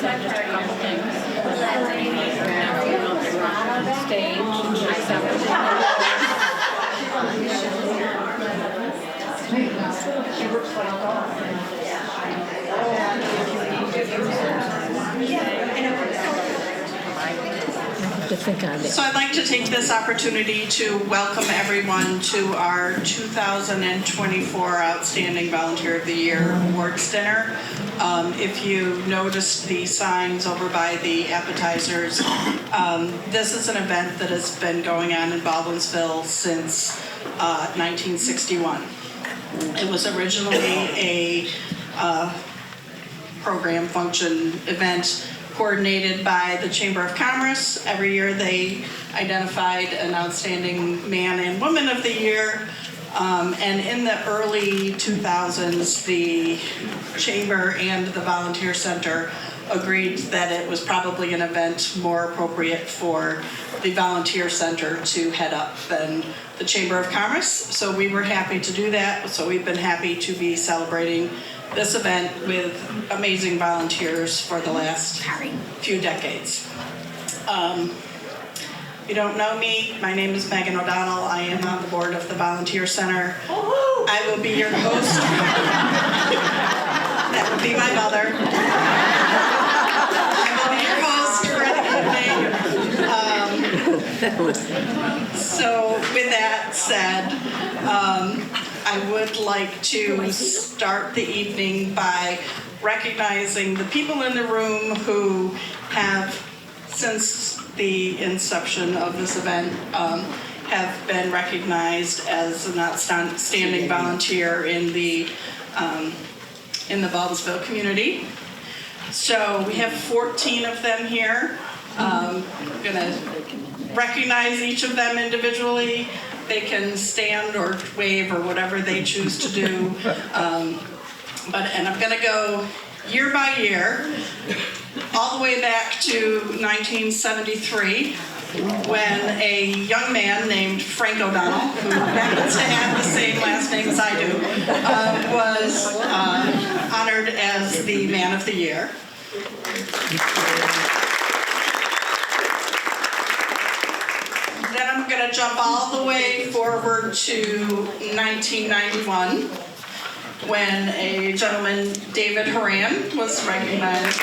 said just a couple things. Stage, So I'd like to take this opportunity to welcome everyone to our 2024 Outstanding Volunteer of the Year Awards Dinner. If you noticed the signs over by the appetizers, this is an event that has been going on in Baldwinsville since 1961. It was originally a program, function, event coordinated by the Chamber of Commerce. Every year they identified an outstanding man and woman of the year. And in the early 2000s, the Chamber and the Volunteer Center agreed that it was probably an event more appropriate for the Volunteer Center to head up than the Chamber of Commerce. So we were happy to do that. So we've been happy to be celebrating this event with amazing volunteers for the last few decades. If you don't know me, my name is Megan O'Donnell. I am on the board of the Volunteer Center. I will be your host. That would be my mother. I will be your host for the evening. So with that said, I would like to start the evening by recognizing the people in the room who have, since the inception of this event, have been recognized as an outstanding volunteer in the Baldwinsville community. So we have 14 of them here. I'm going to recognize each of them individually. They can stand or wave or whatever they choose to do. And I'm going to go year by year, all the way back to 1973, when a young man named Frank O'Donnell, who happens to have the same last name as I do, was honored as the Man of the Year. Then I'm going to jump all the way forward to 1991, when a gentleman, David Horan, was recognized.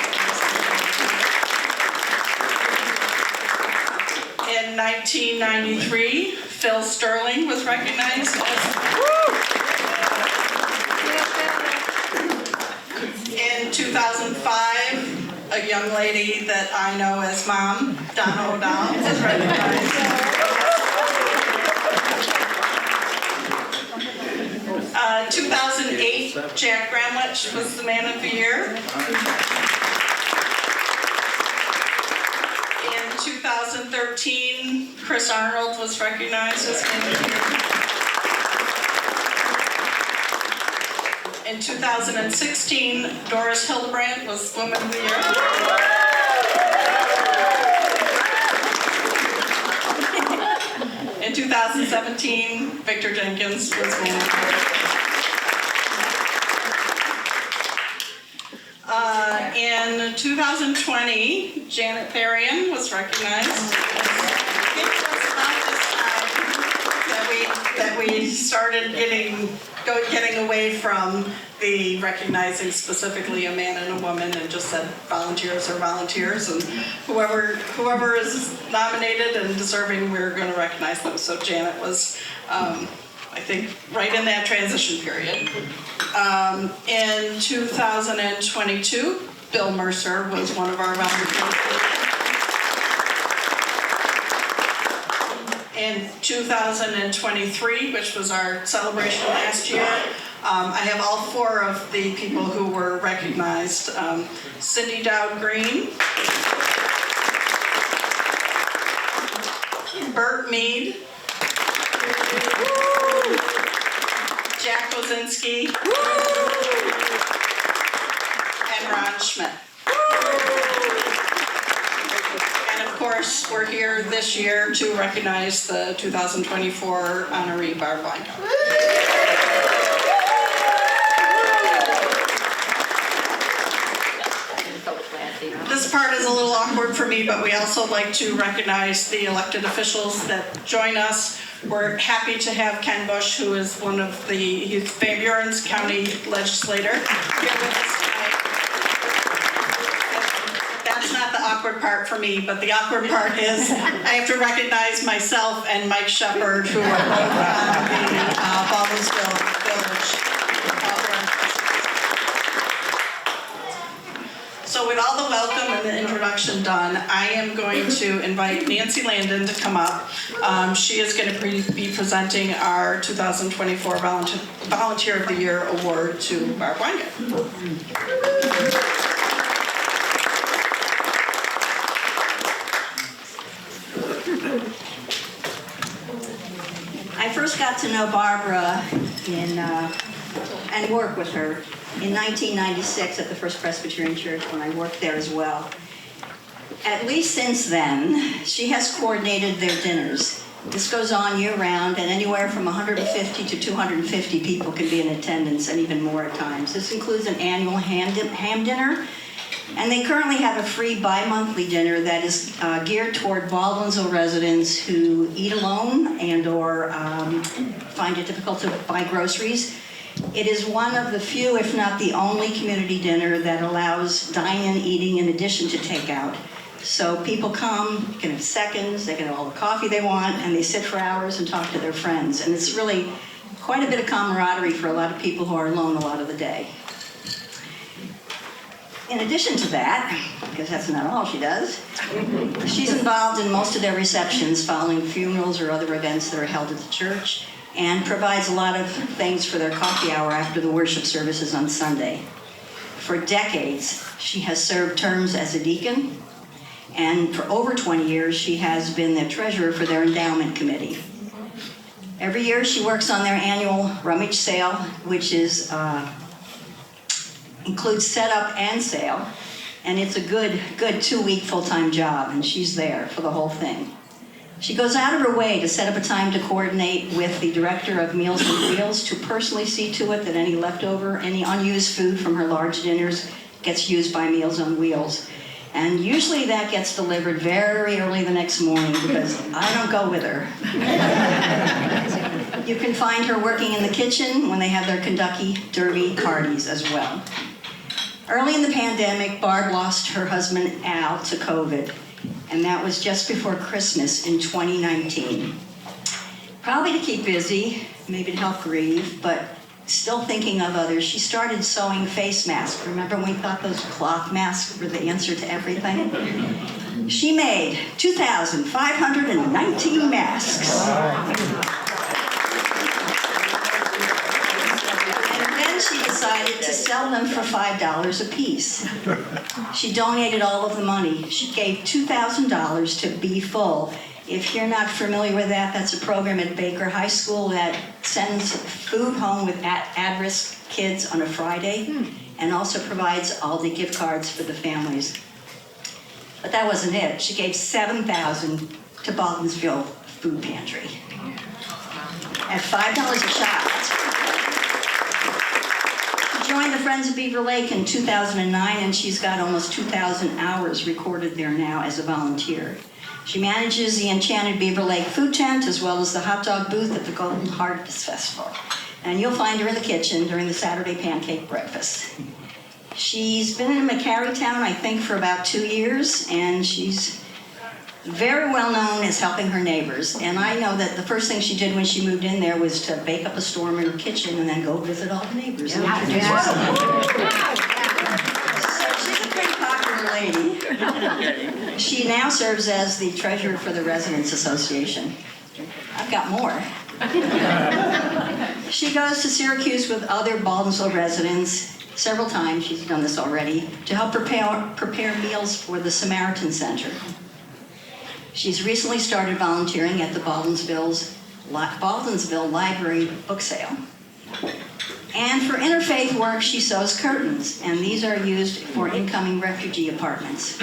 In 1993, Phil Sterling was recognized. In 2005, a young lady that I know as Mom, Donna O'Donnell, was recognized. 2008, Jack Gramlich was the Man of the Year. In 2013, Chris Arnold was recognized as Man of the Year. In 2016, Doris Hildebrandt was Woman of the Year. In 2017, Victor Jenkins was Man of the Year. In 2020, Janet Therian was recognized. I think it was about this time that we started getting away from the recognizing specifically a man and a woman and just said volunteers are volunteers, and whoever is nominated and deserving, we're going to recognize them. So Janet was, I think, right in that transition period. In 2022, Bill Mercer was one of our volunteers. In 2023, which was our celebration last year, I have all four of the people who were recognized. Cindy Dowd Green, Bert Mead, Jack Kozinski, and Ron Schmidt. And of course, we're here this year to recognize the 2024 honoree Barb Blanco. This part is a little awkward for me, but we also like to recognize the elected officials that join us. We're happy to have Ken Bush, who is one of he's Van Buren's county legislator, here with us tonight. That's not the awkward part for me, but the awkward part is I have to recognize myself and Mike Shepard, who are both on the Baldwinsville Village. So with all the welcome and the introduction done, I am going to invite Nancy Landon to come up. She is going to be presenting our 2024 Volunteer of the Year Award to Barb Weingart. I first got to know Barbara and work with her in 1996 at the First Presbyterian Church when I worked there as well. At least since then, she has coordinated their dinners. This goes on year-round, and anywhere from 150 to 250 people can be in attendance, and even more at times. This includes an annual ham dinner, and they currently have a free bi-monthly dinner that is geared toward Baldwinsville residents who eat alone and or find it difficult to buy groceries. It is one of the few, if not the only, community dinner that allows dine-in eating in addition to takeout. So people come, you can have seconds, they get all the coffee they want, and they sit for hours and talk to their friends. And it's really quite a bit of camaraderie for a lot of people who are alone a lot of the day. In addition to that, because that's not all she does, she's involved in most of their receptions following funerals or other events that are held at the church, and provides a lot of things for their coffee hour after the worship services on Sunday. For decades, she has served terms as a deacon, and for over 20 years, she has been the treasurer for their endowment committee. Every year, she works on their annual rummage sale, which includes setup and sale, and it's a good 2-week full-time job, and she's there for the whole thing. She goes out of her way to set up a time to coordinate with the director of Meals on Wheels to personally see to it that any leftover, any unused food from her large dinners gets used by Meals on Wheels. And usually that gets delivered very early the next morning because I don't go with her. You can find her working in the kitchen when they have their Kentucky Derby parties as well. Early in the pandemic, Barb lost her husband Al to COVID, and that was just before Christmas in 2019. Probably to keep busy, maybe to help grieve, but still thinking of others, she started sewing face masks. Remember when we thought those cloth masks were the answer to everything? She made 2,519 masks. And then she decided to sell them for $5 a piece. She donated all of the money. She gave $2,000 to Be Full. If you're not familiar with that, that's a program at Baker High School that sends food home with at-risk kids on a Friday and also provides Aldi gift cards for the families. But that wasn't it. She gave $7,000 to Baldwinsville Food Pantry. At $5 a shot. She joined the Friends of Beaver Lake in 2009, and she's got almost 2,000 hours recorded there now as a volunteer. She manages the Enchanted Beaver Lake food tent as well as the hot dog booth at the Golden Harvest Festival. And you'll find her in the kitchen during the Saturday pancake breakfast. She's been in McCarrytown, I think, for about 2 years, and she's very well known as helping her neighbors. And I know that the first thing she did when she moved in there was to bake up a storm in her kitchen and then go visit all the neighbors and introduce herself. So she's a pretty popular lady. She now serves as the treasurer for the Residents Association. I've got more. She goes to Syracuse with other Baldwinsville residents several times, she's done this already, to help prepare meals for the Samaritan Center. She's recently started volunteering at the Baldwinsville Library book sale. And for interfaith work, she sews curtains, and these are used for incoming refugee apartments.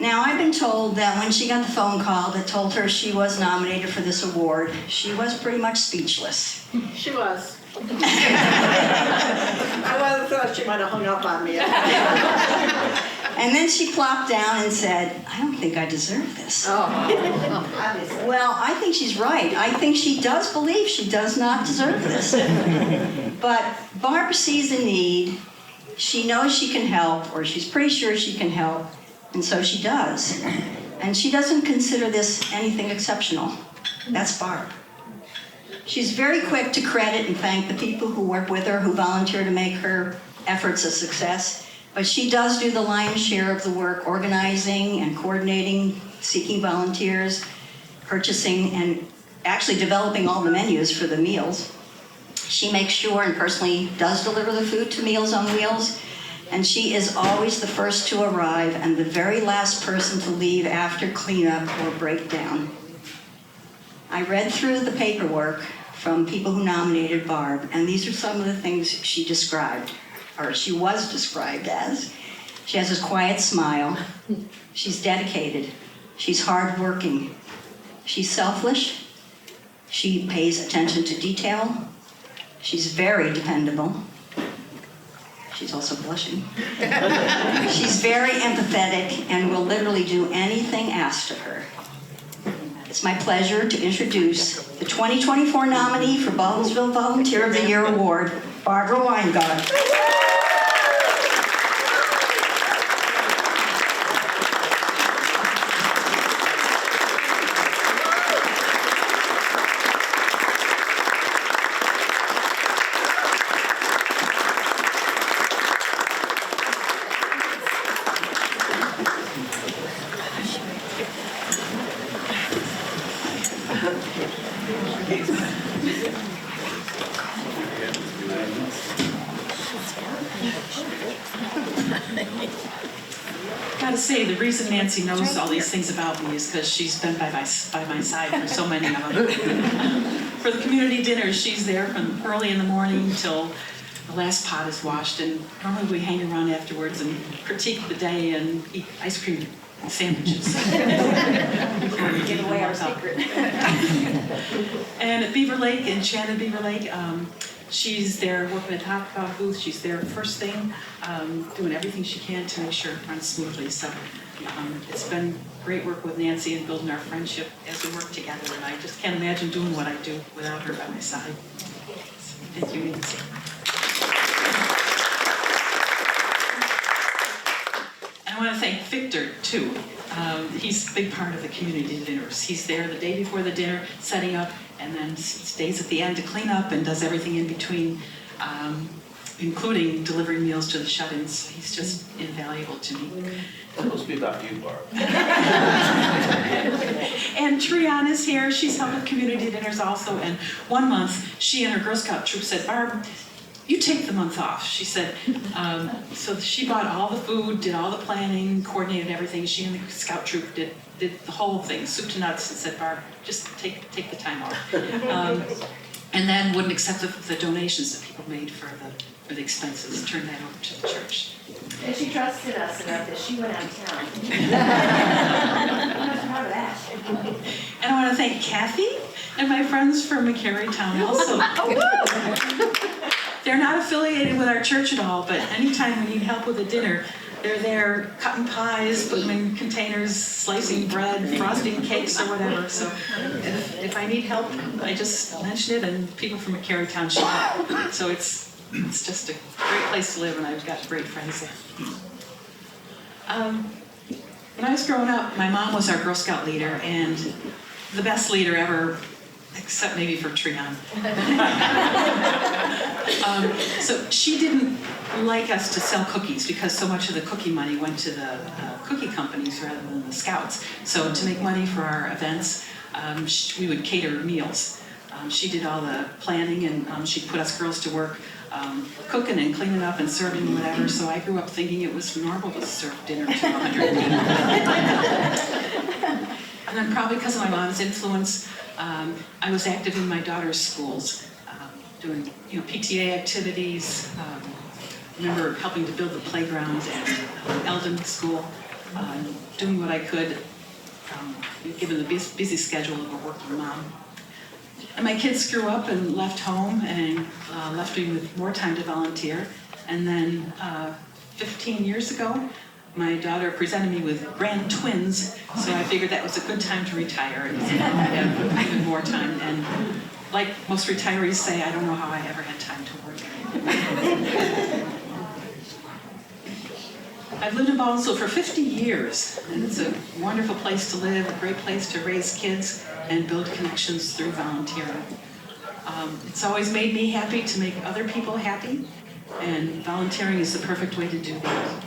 Now, I've been told that when she got the phone call that told her she was nominated for this award, she was pretty much speechless. She was. I thought she might have hung up on me. And then she plopped down and said, I don't think I deserve this. Obviously. Well, I think she's right. I think she does believe she does not deserve this. But Barb sees a need. She knows she can help, or she's pretty sure she can help, and so she does. And she doesn't consider this anything exceptional. That's Barb. She's very quick to credit and thank the people who work with her, who volunteer to make her efforts a success. But she does do the lion's share of the work, organizing and coordinating, seeking volunteers, purchasing, and actually developing all the menus for the meals. She makes sure and personally does deliver the food to Meals on Wheels. And she is always the first to arrive and the very last person to leave after cleanup or breakdown. I read through the paperwork from people who nominated Barb, and these are some of the things she described, or she was described as. She has this quiet smile. She's dedicated. She's hardworking. She's selfless. She pays attention to detail. She's very dependable. She's also blushing. She's very empathetic and will literally do anything asked of her. It's my pleasure to introduce the 2024 nominee for Baldwinsville Volunteer of the Year Award, Barbara Weingart. Gotta say, the reason Nancy knows all these things about me is because she's been by my side for so many of them. For the community dinners, she's there from early in the morning till the last pot is washed, and normally we hang around afterwards and critique the day and eat ice cream and sandwiches. Give away our secret. And at Beaver Lake, Enchanted Beaver Lake, she's there working at the hot dog booth. She's there first thing, doing everything she can to make sure it runs smoothly. So it's been great work with Nancy and building our friendship as we work together. And I just can't imagine doing what I do without her by my side. Thank you, Nancy. And I want to thank Victor, too. He's a big part of the community dinners. He's there the day before the dinner, setting up, and then stays at the end to clean up and does everything in between, including delivering meals to the shut-ins. He's just invaluable to me. It's supposed to be about you, Barb. And Triana is here. She's helped with community dinners also. And one month, she and her Girl Scout troop said, Barb, you take the month off. She said, so she bought all the food, did all the planning, coordinated everything. She and the Scout troop did the whole thing, soup to nuts, and said, Barb, just take the time off. And then wouldn't accept the donations that people made for the expenses, turned that over to the church. And she trusted us enough that she went out of town. I'm proud of that. And I want to thank Kathy and my friends from McCary Town also. They're not affiliated with our church at all, but anytime we need help with a dinner, they're there cutting pies, putting them in containers, slicing bread, frosting cakes or whatever. So if I need help, I just mention it and people from McCary Town show up. So it's just a great place to live and I've got great friends there. When I was growing up, my mom was our Girl Scout leader and the best leader ever, except maybe for Trian. So she didn't like us to sell cookies because so much of the cookie money went to the cookie companies rather than the Scouts. So to make money for our events, we would cater meals. She did all the planning and she'd put us girls to work cooking and cleaning up and serving and whatever. So I grew up thinking it was normal to serve dinner to 100 people. And then probably because of my mom's influence, I was active in my daughter's schools, doing PTA activities. I remember helping to build the playground at Eldon School, doing what I could, given the busy schedule of a working mom. And my kids grew up and left home and left me with more time to volunteer. And then 15 years ago, My daughter presented me with grand twins, so I figured that was a good time to retire. And so now I have even more time. And like most retirees say, I don't know how I ever had time to work. I've lived in Baldwinsville for 50 years, and it's a wonderful place to live, a great place to raise kids and build connections through volunteering. It's always made me happy to make other people happy, and volunteering is the perfect way to do that.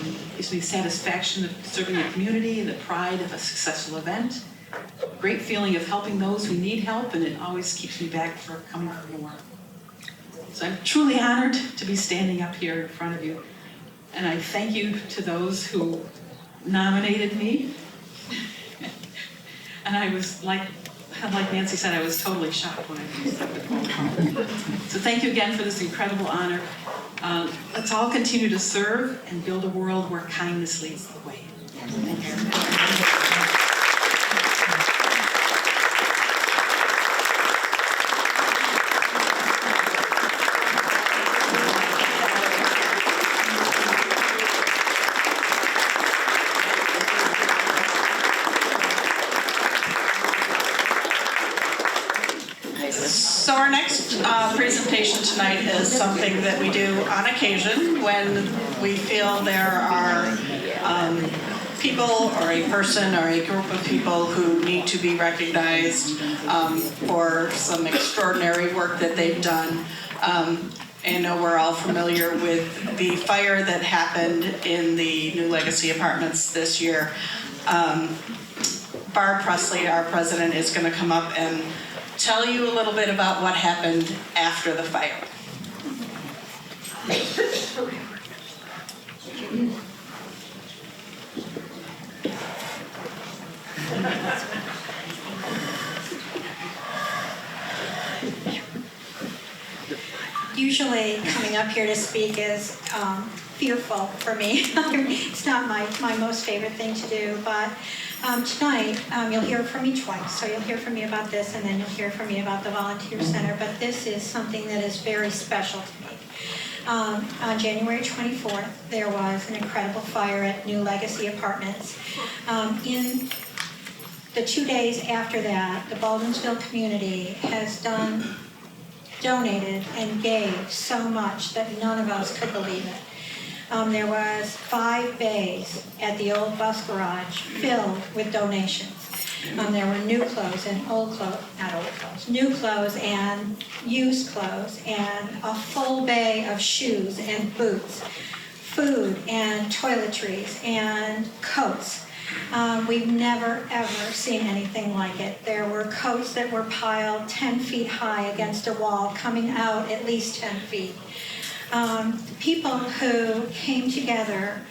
It gives me satisfaction of serving the community and the pride of a successful event. Great feeling of helping those who need help, and it always keeps me back for coming for more. So I'm truly honored to be standing up here in front of you. And I thank you to those who nominated me. And I was like Nancy said, I was totally shocked when I received the phone call. So thank you again for this incredible honor. Let's all continue to serve and build a world where kindness leads the way. Thank you. So our next presentation tonight is something that we do on occasion when we feel there are people or a person or a group of people who need to be recognized for some extraordinary work that they've done. I know we're all familiar with the fire that happened in the New Legacy Apartments this year. Barb Presley, our president, is going to come up and tell you a little bit about what happened after the fire. Usually coming up here to speak is fearful for me. It's not my most favorite thing to do, but tonight you'll hear from me twice. So you'll hear from me about this, and then you'll hear from me about the Volunteer Center, but this is something that is very special to me. On January 24th, there was an incredible fire at New Legacy Apartments. In the 2 days after that, the Baldwinsville community has donated and gave so much that none of us could believe it. There was 5 bays at the old bus garage filled with donations. There were new clothes and new clothes and used clothes, and a full bay of shoes and boots, food and toiletries and coats. We've never, ever seen anything like it. There were coats that were piled 10 feet high against a wall, coming out at least 10 feet. People who came together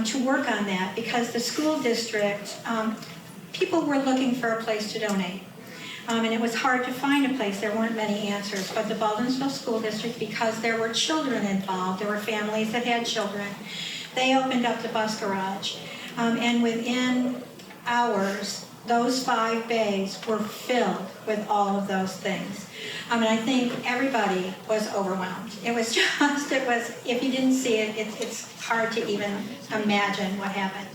to work on that, because the school district, people were looking for a place to donate. And it was hard to find a place. There weren't many answers. But the Baldwinsville School District, because there were children involved, there were families that had children, they opened up the bus garage. And within hours, those 5 bays were filled with all of those things. And I think everybody was overwhelmed. It was, if you didn't see it, it's hard to even imagine what happened.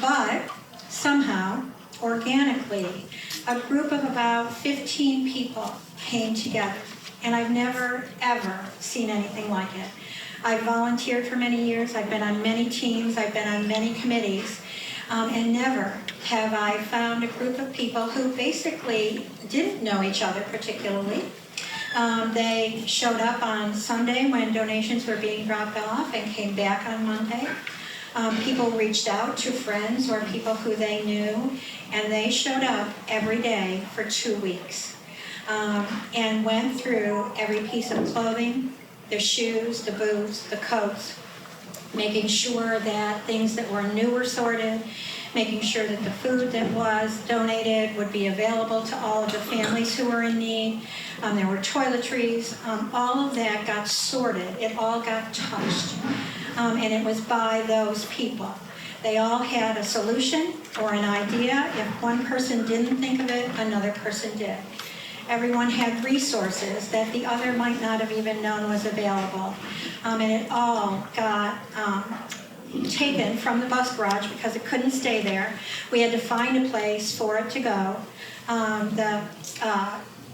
But somehow, organically, a group of about 15 people came together. And I've never, ever seen anything like it. I've volunteered for many years. I've been on many teams. I've been on many committees. And never have I found a group of people who basically didn't know each other particularly. They showed up on Sunday when donations were being dropped off and came back on Monday. People reached out to friends or people who they knew, and they showed up every day for 2 weeks and went through every piece of clothing, the shoes, the boots, the coats, making sure that things that were new were sorted, making sure that the food that was donated would be available to all of the families who were in need. There were toiletries. All of that got sorted. It all got touched. And it was by those people. They all had a solution or an idea. If one person didn't think of it, another person did. Everyone had resources that the other might not have even known was available. And it all got taken from the bus garage because it couldn't stay there. We had to find a place for it to go.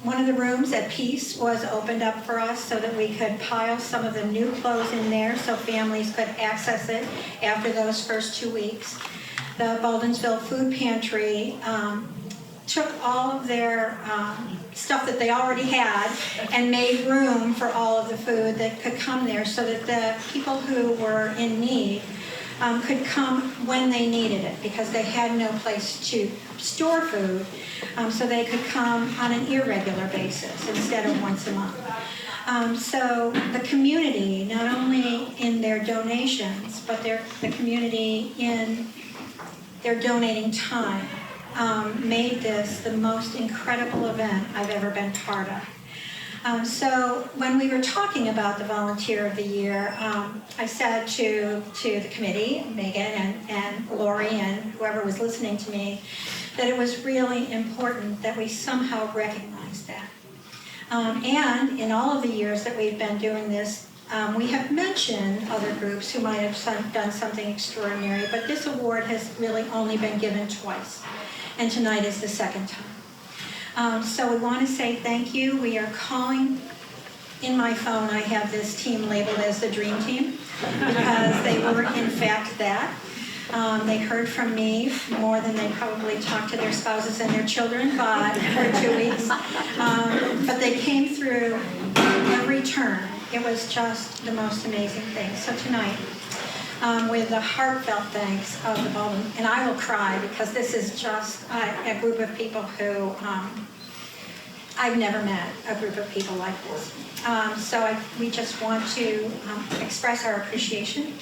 One of the rooms at Peace was opened up for us so that we could pile some of the new clothes in there so families could access it after those first 2 weeks. The Baldwinsville Food Pantry took all of their stuff that they already had and made room for all of the food that could come there so that the people who were in need could come when they needed it because they had no place to store food, so they could come on an irregular basis instead of once a month. So the community, not only in their donations, but the community in their donating time, made this the most incredible event I've ever been part of. So when we were talking about the Volunteer of the Year, I said to the committee, Megan and Lori and whoever was listening to me, that it was really important that we somehow recognize that. And in all of the years that we've been doing this, we have mentioned other groups who might have done something extraordinary, but this award has really only been given twice, and tonight is the second time. So we want to say thank you. We are calling, in my phone I have this team labeled as the Dream Team because they were in fact that. They heard from me more than they probably talked to their spouses and their children for 2 weeks. But they came through every turn. It was just the most amazing thing. So tonight, with the heartfelt thanks of the Baldwin, and I will cry because this is just a group of people who I've never met a group of people like this. We just want to express our appreciation.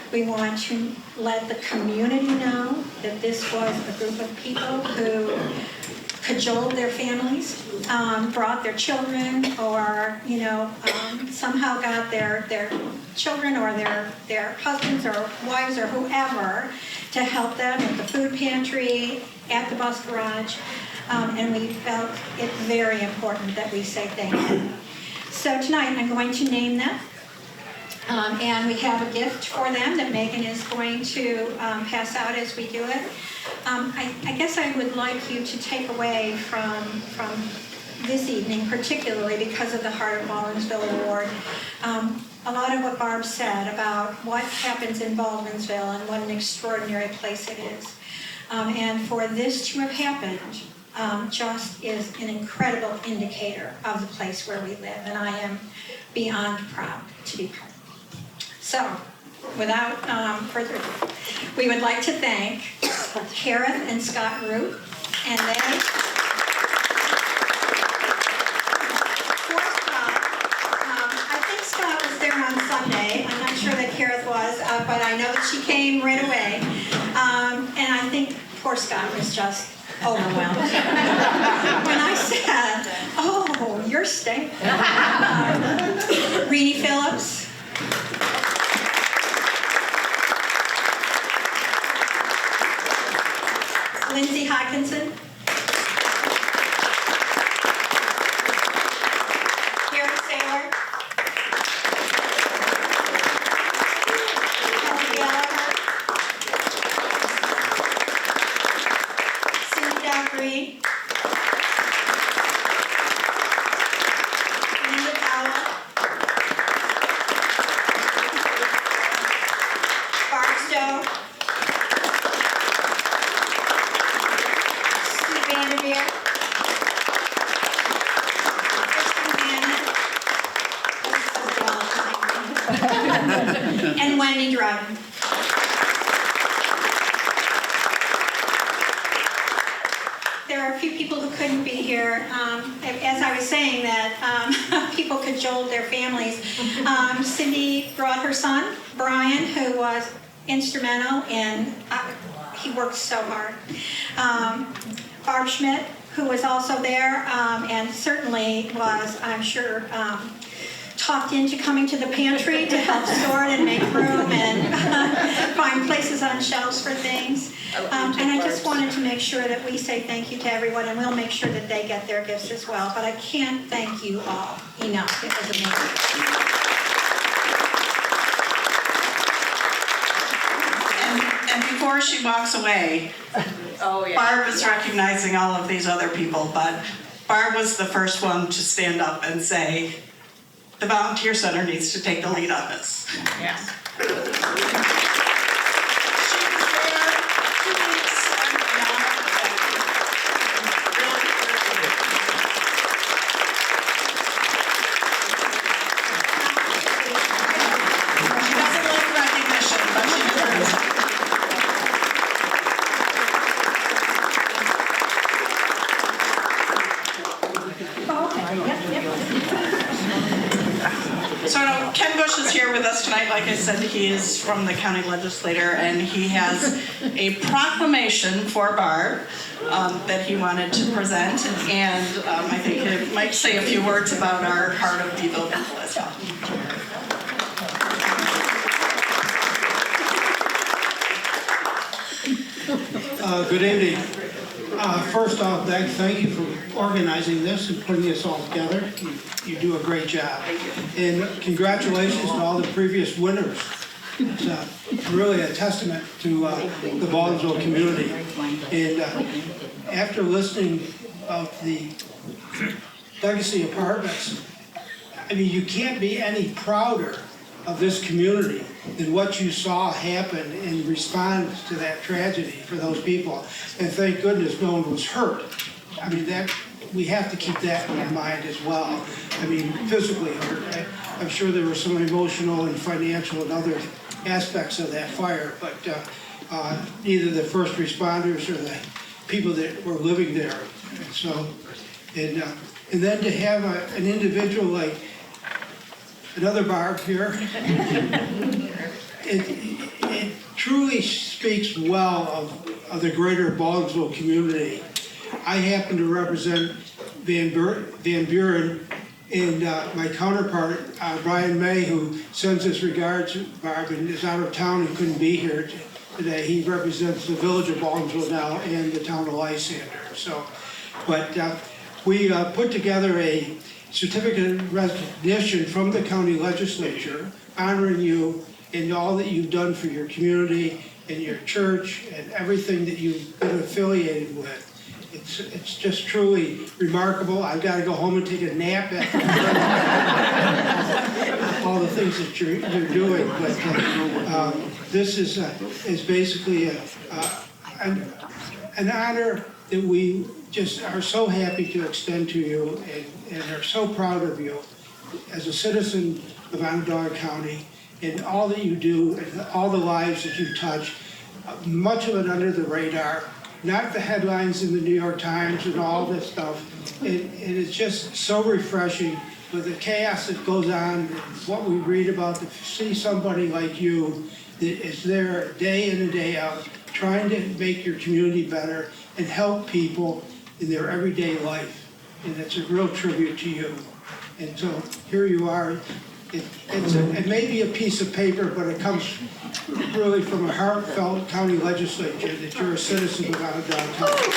We want to let the community know that this was a group of people who cajoled their families, brought their children, or somehow got their children or their husbands or wives or whoever to help them at the food pantry, at the bus garage, and we felt it very important that we say thank you. So tonight I'm going to name them. And we have a gift for them that Megan is going to pass out as we do it. I guess I would like you to take away from this evening, particularly because of the Heart of Baldwinsville Award, a lot of what Barb said about what happens in Baldwinsville and what an extraordinary place it is. And for this to have happened just is an incredible indicator of the place where we live, and I am beyond proud to be part of it. So, without further ado, we would like to thank Kareth and Scott Root, and they, for Scott, I think Scott was there on Sunday. I'm not sure that Kareth was, but I know that she came right away. And I think poor Scott was just overwhelmed. When I said, "Oh, you're staying," Renee Phillips. Lindsay Hodkinson, Garrett Saylor, Kelly Gallagher, Cindy Dockery, Linda Powell, Barstow, and Wendy Dryden. There are a few people who couldn't be here. As I was saying that people cajoled their families. Cindy brought her son, Brian, who was instrumental in, he worked so hard. Barb Schmidt, who was also there, and certainly was, I'm sure, talked into coming to the pantry to help sort and make room and find places on shelves for things. And I just wanted to make sure that we say thank you to everyone, and we'll make sure that they get their gifts as well. But I can't thank you all enough. It was amazing. before she walks away, Barb is recognizing all of these other people, but Barb was the first one to stand up and say, the volunteer center needs to take the lead on this. Yeah. She was there 2 weeks and beyond, and really, she doesn't like recognition, but she deserves it. So Ken Bush is here with us tonight. Like I said, he is from the county legislature, and he has a proclamation for Barb that he wanted to present, and I think he might say a few words about our Heart of Beeville people as well. Good evening. First off, thank you for organizing this and putting this all together. You do a great job. And congratulations to all the previous winners. It's really a testament to the Baldwinsville community. And after listening of the Legacy Apartments, I mean, you can't be any prouder of this community than what you saw happen in response to that tragedy for those people. And thank goodness no one was hurt. I mean, that we have to keep that in mind as well. I mean, physically hurt. I'm sure there were some emotional and financial and other aspects of that fire, but neither the first responders or the people that were living there. And so, and then to have an individual like another Barb here, it truly speaks well of the greater Baldwinsville community. I happen to represent Van Buren, and my counterpart, Brian May, who sends his regards to Barb and is out of town and couldn't be here today. He represents the village of Baldwinsville now and the town of Lysander. So, but we put together a certificate of recognition from the county legislature honoring you and all that you've done for your community and your church and everything that you've been affiliated with. It's just truly remarkable. I've got to go home and take a nap after all the things that you're doing. But this is basically an honor that we just are so happy to extend to you and are so proud of you as a citizen of Onondaga County and all that you do and all the lives that you touch, much of it under the radar, not the headlines in the New York Times and all this stuff. And it's just so refreshing with the chaos that goes on and what we read about, to see somebody like you that is there day in and day out trying to make your community better and help people in their everyday life. And it's a real tribute to you. And so here you are. It may be a piece of paper, but it comes really from a heartfelt county legislature that you're a citizen of Onondaga County.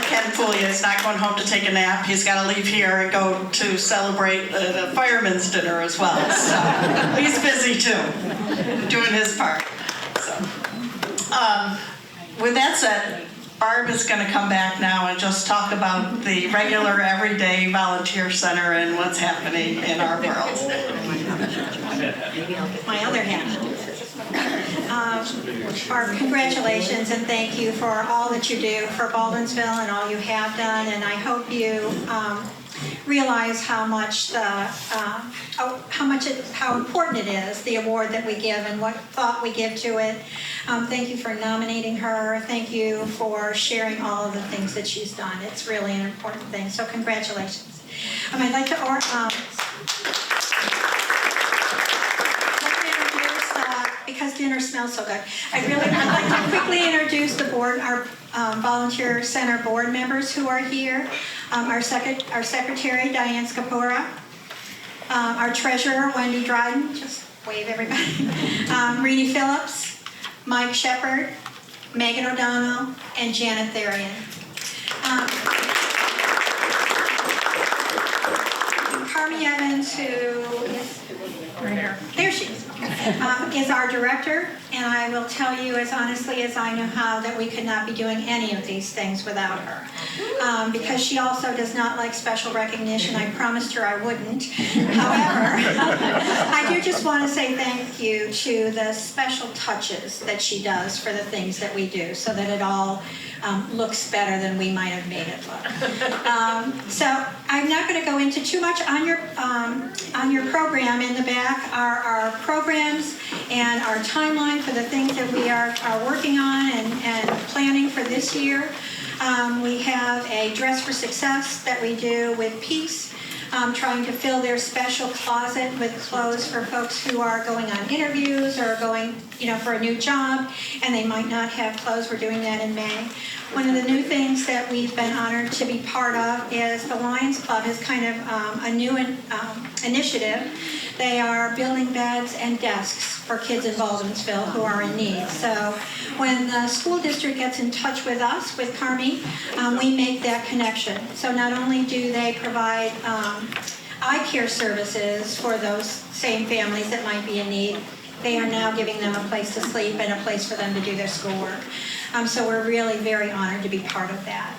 Ken fool you. He's not going home to take a nap. He's got to leave here and go to celebrate the fireman's dinner as well. So he's busy too, doing his part. So, with that said, Barb is going to come back now and just talk about the regular, everyday volunteer center and what's happening in our world. My other hand. Barb, congratulations and thank you for all that you do for Baldwinsville and all you have done, and I hope you realize how important it is, the award that we give and what thought we give to it. Thank you for nominating her. Thank you for sharing all of the things that she's done. It's really an important thing, so congratulations. I'd like to because dinner smells so good, I'd like to quickly introduce the board, our volunteer center board members who are here. Our secretary, Diane Scapora. Our treasurer, Wendy Dryden. Just wave everybody. Reedy Phillips, Mike Shepard, Megan O'Donnell, and Janet Therian. Carmi Evans, who is right here. There she is our director, and I will tell you as honestly as I know how that we could not be doing any of these things without her. Because she also does not like special recognition. I promised her I wouldn't. However, I do just want to say thank you to the special touches that she does for the things that we do, so that it all looks better than we might have made it look. So I'm not going to go into too much on your program. In the back are our programs and our timeline for the things that we are working on and planning for this year. We have a Dress for Success that we do with Peace, trying to fill their special closet with clothes for folks who are going on interviews or going, for a new job, and they might not have clothes. We're doing that in May. One of the new things that we've been honored to be part of is the Lions Club is kind of a new initiative. They are building beds and desks for kids in Baldwinsville who are in need. So when the school district gets in touch with us, with Carmi, we make that connection. So not only do they provide eye care services for those same families that might be in need, they are now giving them a place to sleep and a place for them to do their schoolwork. So we're really very honored to be part of that.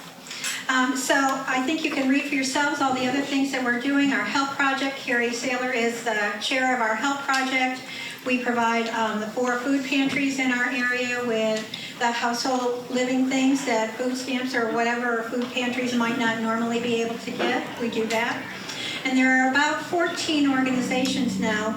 So I think you can read for yourselves all the other things that we're doing. Our health project, Carrie Saylor is the chair of our health project. We provide the 4 food pantries in our area with the household living things that food stamps or whatever food pantries might not normally be able to get. We do that. And there are about 14 organizations now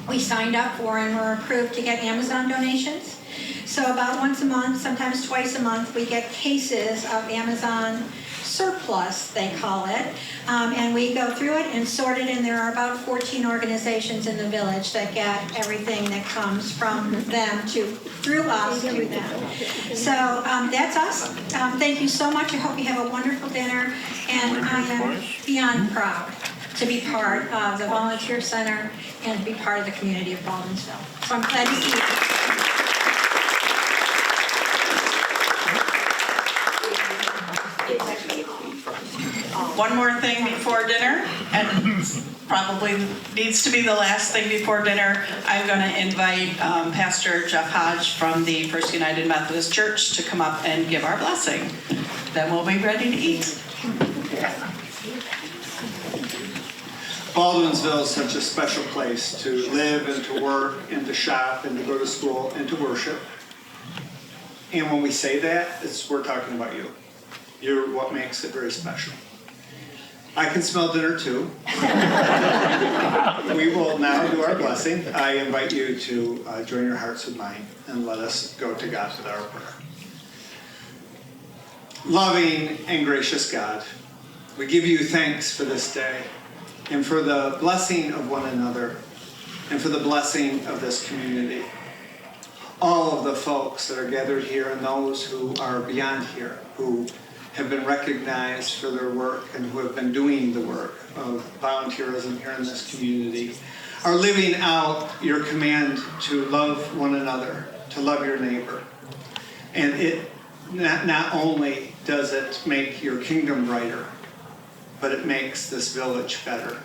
we signed up for and were approved to get Amazon donations. So about once a month, sometimes twice a month, we get cases of Amazon surplus, they call it, and we go through it and sort it, and there are about 14 organizations in the village that get everything that comes from them through us to them. So that's us. Thank you so much. I hope you have a wonderful dinner, and I am beyond proud to be part of the Volunteer Center and to be part of the community of Baldwinsville. So I'm glad to see you. One more thing before dinner, and probably needs to be the last thing before dinner. I'm going to invite Pastor Jeff Hodge from the First United Methodist Church to come up and give our blessing. Then we'll be ready to eat. Baldwinsville is such a special place to live and to work and to shop and to go to school and to worship. And when we say that, we're talking about you. You're what makes it very special. I can smell dinner too. We will now do our blessing. I invite you to join your hearts with mine and let us go to God with our prayer. Loving and gracious God, we give you thanks for this day and for the blessing of one another and for the blessing of this community. All of the folks that are gathered here and those who are beyond here, who have been recognized for their work and who have been doing the work of volunteerism here in this community, are living out your command to love one another, to love your neighbor. And it not only does it make your kingdom brighter, but it makes this village better.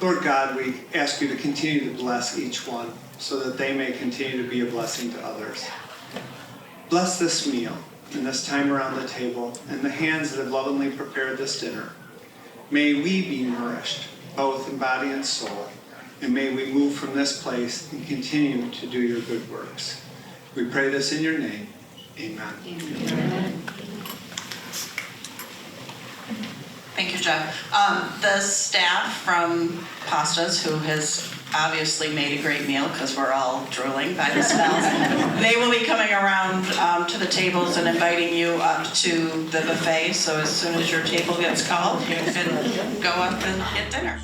Lord God, we ask you to continue to bless each one so that they may continue to be a blessing to others. Bless this meal and this time around the table and the hands that have lovingly prepared this dinner. May we be nourished, both in body and soul, and may we move from this place and continue to do your good works. We pray this in your name. Amen. Amen. Thank you, Jeff. The staff from Pastas, who has obviously made a great meal because we're all drooling by the smells, they will be coming around to the tables and inviting you up to the buffet. So as soon as your table gets called, you can go up and get dinner.